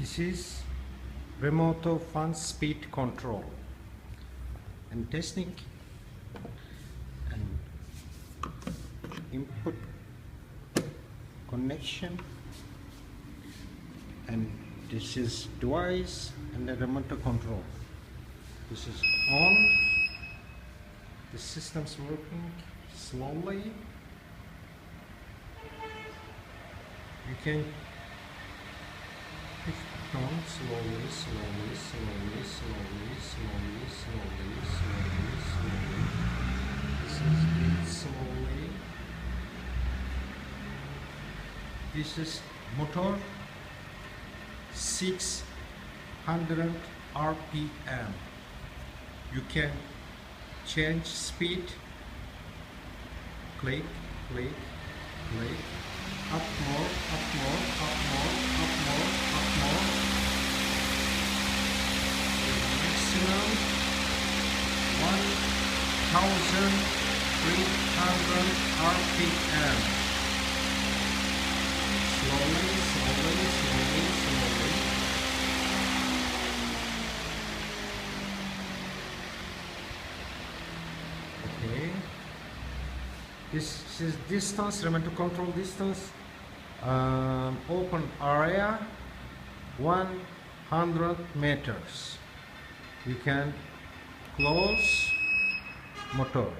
This is remote fan speed control and testing and input connection, and this is device and the remote control. This is on. The system's working slowly. You can push it on slowly. This is it slowly. This is motor 600 RPM. You can change speed. Click, up more. Maximum 1300 RPM. Slowly. Okay. This is distance, remote control distance. Open area 100 meters. You can close motor.